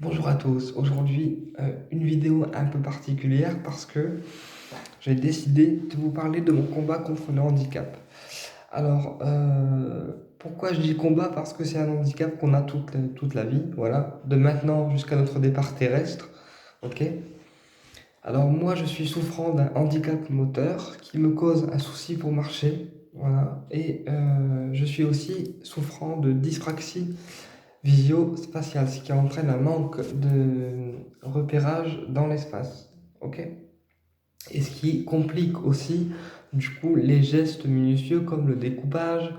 Bonjour à tous, aujourd'hui une vidéo un peu particulière parce que j'ai décidé de vous parler de mon combat contre le handicap. Alors, pourquoi je dis combat? Parce que c'est un handicap qu'on a toute la vie, voilà, de maintenant jusqu'à notre départ terrestre, ok? Alors moi je suis souffrant d'un handicap moteur qui me cause un souci pour marcher, voilà, et je suis aussi souffrant de dyspraxie visio-spatiale, ce qui entraîne un manque de repérage dans l'espace, ok? Et ce qui complique aussi, du coup, les gestes minutieux comme le découpage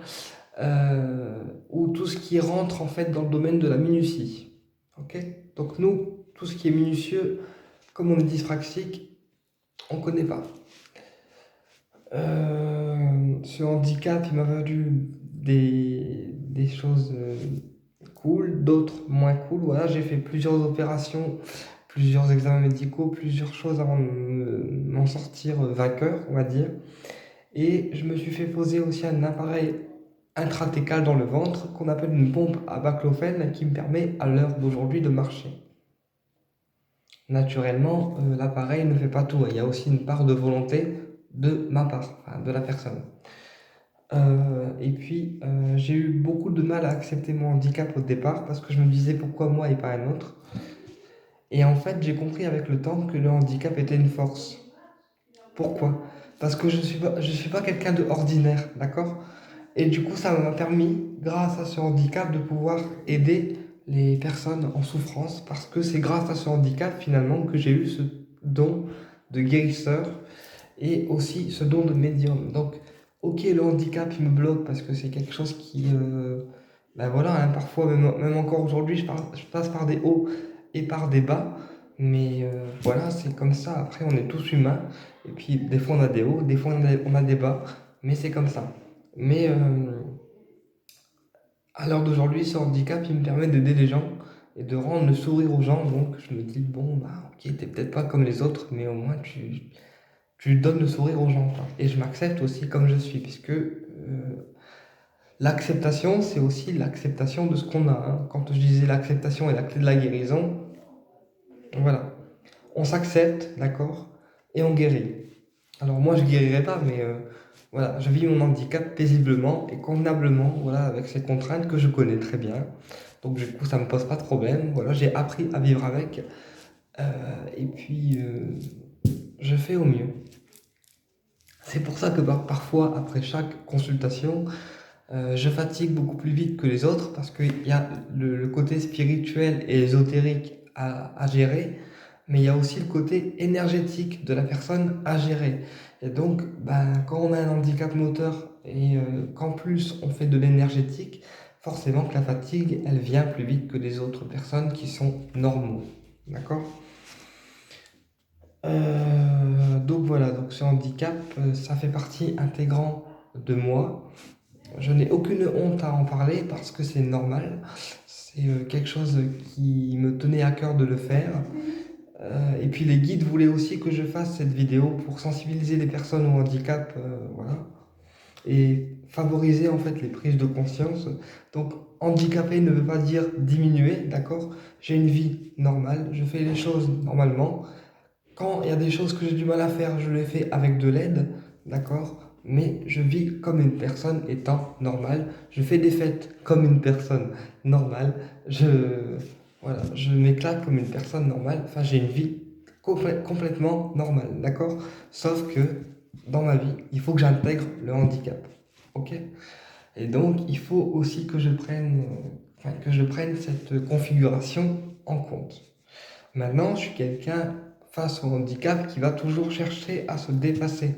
ou tout ce qui rentre en fait dans le domaine de la minutie, ok? Donc nous, tout ce qui est minutieux, comme on est dyspraxique, on ne connaît pas. Ce handicap, il m'a valu des choses cool, d'autres moins cool. Voilà, j'ai fait plusieurs opérations, plusieurs examens médicaux, plusieurs choses avant de m'en sortir vainqueur, on va dire. Et je me suis fait poser aussi un appareil intratécal dans le ventre qu'on appelle une pompe à baclofen qui me permet à l'heure d'aujourd'hui de marcher. Naturellement, l'appareil ne fait pas tout. Il y a aussi une part de volonté de ma part, enfin, de la personne. Et puis, j'ai eu beaucoup de mal à accepter mon handicap au départ parce que je me disais pourquoi moi et pas un autre. Et en fait, j'ai compris avec le temps que le handicap était une force. Pourquoi? Parce que je suis pas quelqu'un de ordinaire, d'accord? Et du coup, ça m'a permis, grâce à ce handicap, de pouvoir aider les personnes en souffrance parce que c'est grâce à ce handicap finalement que j'ai eu ce don de guérisseur et aussi ce don de médium. Donc, ok, le handicap, il me bloque parce que c'est quelque chose qui, ben voilà, hein, parfois, même encore aujourd'hui, je passe par des hauts et par des bas, mais voilà, c'est comme ça. Après, on est tous humains, et puis des fois on a des hauts, des fois on a des bas, mais c'est comme ça. Mais à l'heure d'aujourd'hui, ce handicap, il me permet d'aider les gens et de rendre le sourire aux gens. Donc, je me dis, bon, bah, ok, t'es peut-être pas comme les autres, mais au moins tu donnes le sourire aux gens, quoi. Et je m'accepte aussi comme je suis, puisque l'acceptation, c'est aussi l'acceptation de ce qu'on a, hein. Quand je disais l'acceptation est la clé de la guérison, voilà. On s'accepte, d'accord, et on guérit. Alors moi, je guérirai pas, mais voilà, je vis mon handicap paisiblement et convenablement, voilà, avec ces contraintes que je connais très bien. Donc du coup, ça me pose pas de problème. Voilà, j'ai appris à vivre avec, euh, et puis je fais au mieux. C'est pour ça que parfois, après chaque consultation, je fatigue beaucoup plus vite que les autres parce qu'il y a le côté spirituel et ésotérique à gérer, mais il y a aussi le côté énergétique de la personne à gérer. Et donc, ben, quand on a un handicap moteur et qu'en plus on fait de l'énergétique, forcément que la fatigue, elle vient plus vite que les autres personnes qui sont normaux. D'accord? Donc voilà, donc ce handicap, ça fait partie intégrante de moi. Je n'ai aucune honte à en parler parce que c'est normal. C'est quelque chose qui me tenait à cœur de le faire. Et puis les guides voulaient aussi que je fasse cette vidéo pour sensibiliser les personnes au handicap, voilà, et favoriser en fait les prises de conscience. Donc handicapé ne veut pas dire diminuer, d'accord? J'ai une vie normale, je fais les choses normalement. Quand il y a des choses que j'ai du mal à faire, je les fais avec de l'aide, d'accord? Mais je vis comme une personne étant normale. Je fais des fêtes comme une personne normale. Voilà, je m'éclate comme une personne normale. Enfin, j'ai une vie complètement normale, d'accord? Sauf que dans ma vie, il faut que j'intègre le handicap, ok? Et donc, il faut aussi que que je prenne cette configuration en compte. Maintenant, je suis quelqu'un face au handicap qui va toujours chercher à se dépasser,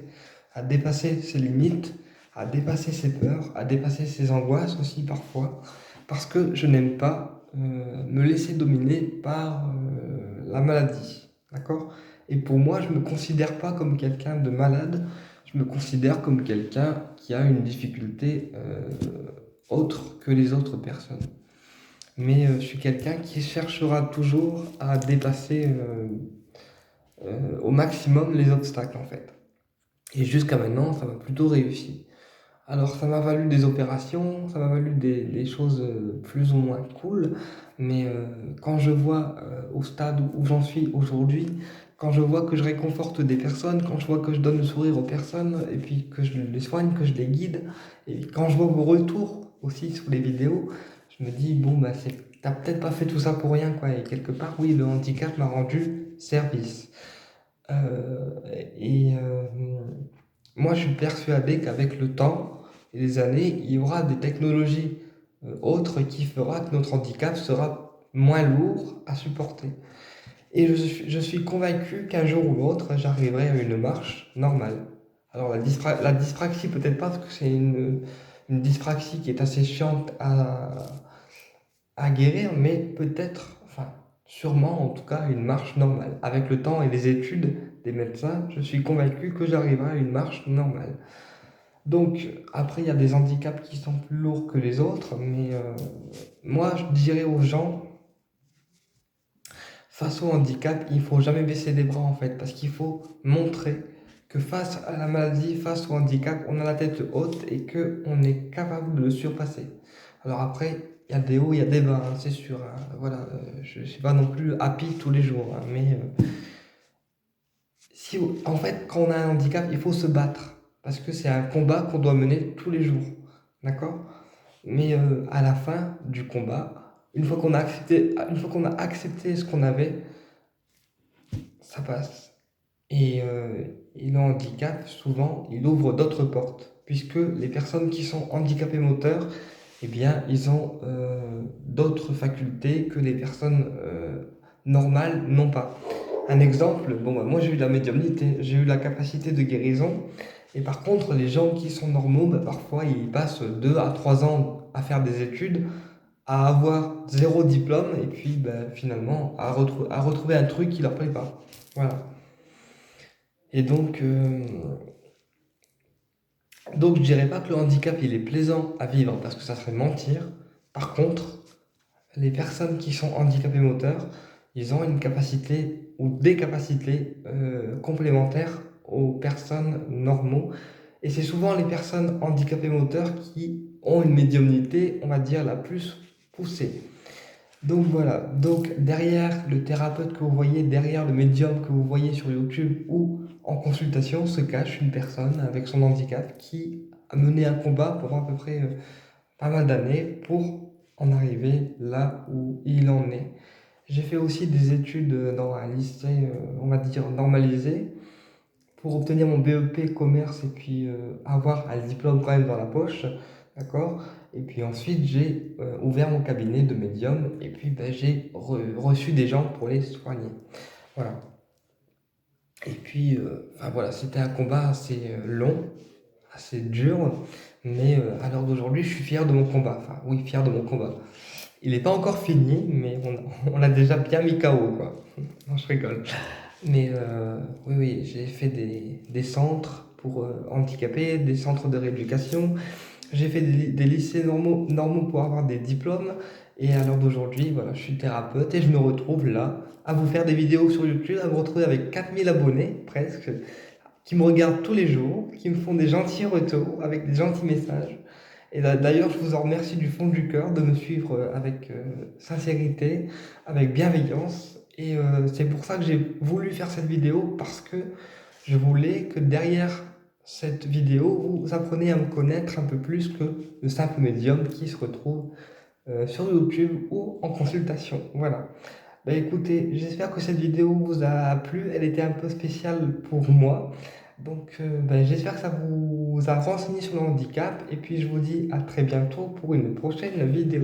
à dépasser ses limites, à dépasser ses peurs, à dépasser ses angoisses aussi parfois, parce que je n'aime pas me laisser dominer par la maladie. D'accord? Et pour moi, je ne me considère pas comme quelqu'un de malade, je me considère comme quelqu'un qui a une difficulté autre que les autres personnes. Mais je suis quelqu'un qui cherchera toujours à dépasser au maximum les obstacles en fait. Et jusqu'à maintenant, ça m'a plutôt réussi. Alors ça m'a valu des opérations, ça m'a valu des choses plus ou moins cool, mais quand je vois au stade où j'en suis aujourd'hui, quand je vois que je réconforte des personnes, quand je vois que je donne le sourire aux personnes, et puis que je les soigne, que je les guide, et quand je vois vos retours aussi sur les vidéos, je me dis, bon, bah, t'as peut-être pas fait tout ça pour rien, quoi. Et quelque part, oui, le handicap m'a rendu service. Euh, et moi, je suis persuadé qu'avec le temps et les années, il y aura des technologies autres qui fera que notre handicap sera moins lourd à supporter. Et je suis convaincu qu'un jour ou l'autre, j'arriverai à une marche normale. Alors la dyspraxie, peut-être pas, parce que c'est une dyspraxie qui est assez chiante à guérir, mais peut-être, enfin, sûrement en tout cas, une marche normale. Avec le temps et les études des médecins, je suis convaincu que j'arriverai à une marche normale. Donc, après, il y a des handicaps qui sont plus lourds que les autres, mais moi, je dirais aux gens, face au handicap, il faut jamais baisser les bras en fait, parce qu'il faut montrer que face à la maladie, face au handicap, on a la tête haute et qu'on est capable de le surpasser. Alors après, il y a des hauts, il y a des bas, hein, c'est sûr, hein. Voilà, je ne suis pas non plus happy tous les jours, hein, mais si, en fait, quand on a un handicap, il faut se battre, parce que c'est un combat qu'on doit mener tous les jours, d'accord? Mais à la fin du combat, une fois qu'on a accepté ce qu'on avait, ça passe. Et le handicap, souvent, il ouvre d'autres portes, puisque les personnes qui sont handicapées moteurs, eh bien, ils ont d'autres facultés que les personnes normales n'ont pas. Un exemple, bon, bah, moi j'ai eu la médiumnité, j'ai eu la capacité de guérison, et par contre, les gens qui sont normaux, bah, parfois, ils passent 2 à 3 ans à faire des études, à avoir zéro diplôme, et puis bah, finalement, à retrouver un truc qui leur plaît pas. Voilà. Et donc je dirais pas que le handicap il est plaisant à vivre parce que ça serait mentir. Par contre, les personnes qui sont handicapées moteurs, ils ont une capacité ou des capacités complémentaires aux personnes normaux. Et c'est souvent les personnes handicapées moteurs qui ont une médiumnité, on va dire, la plus poussée. Donc voilà, donc derrière le thérapeute que vous voyez, derrière le médium que vous voyez sur YouTube ou en consultation, se cache une personne avec son handicap qui a mené un combat pendant à peu près pas mal d'années pour en arriver là où il en est. J'ai fait aussi des études dans un lycée, on va dire, normalisé pour obtenir mon BEP commerce et puis avoir un diplôme quand même dans la poche, d'accord? Et puis ensuite, j'ai ouvert mon cabinet de médium et puis ben, j'ai reçu des gens pour les soigner. Voilà. Et puis, enfin voilà, c'était un combat assez long, assez dur, mais à l'heure d'aujourd'hui, je suis fier de mon combat. Enfin, oui, fier de mon combat. Il n'est pas encore fini, mais on l'a déjà bien mis KO, quoi. Non, je rigole. Mais oui, oui, j'ai fait des centres pour handicapés, des centres de rééducation. J'ai fait des lycées normaux pour avoir des diplômes. Et à l'heure d'aujourd'hui, voilà, je suis thérapeute et je me retrouve là à vous faire des vidéos sur YouTube, à me retrouver avec 4000 abonnés presque, qui me regardent tous les jours, qui me font des gentils retours avec des gentils messages. Et d'ailleurs, je vous en remercie du fond du cœur de me suivre avec sincérité, avec bienveillance. Et c'est pour ça que j'ai voulu faire cette vidéo, parce que je voulais que derrière cette vidéo, vous appreniez à me connaître un peu plus que le simple médium qui se retrouve sur YouTube ou en consultation. Voilà. Bah écoutez, j'espère que cette vidéo vous a plu. Elle était un peu spéciale pour moi. Donc bah, j'espère que ça vous a renseigné sur le handicap. Et puis je vous dis à très bientôt pour une prochaine vidéo.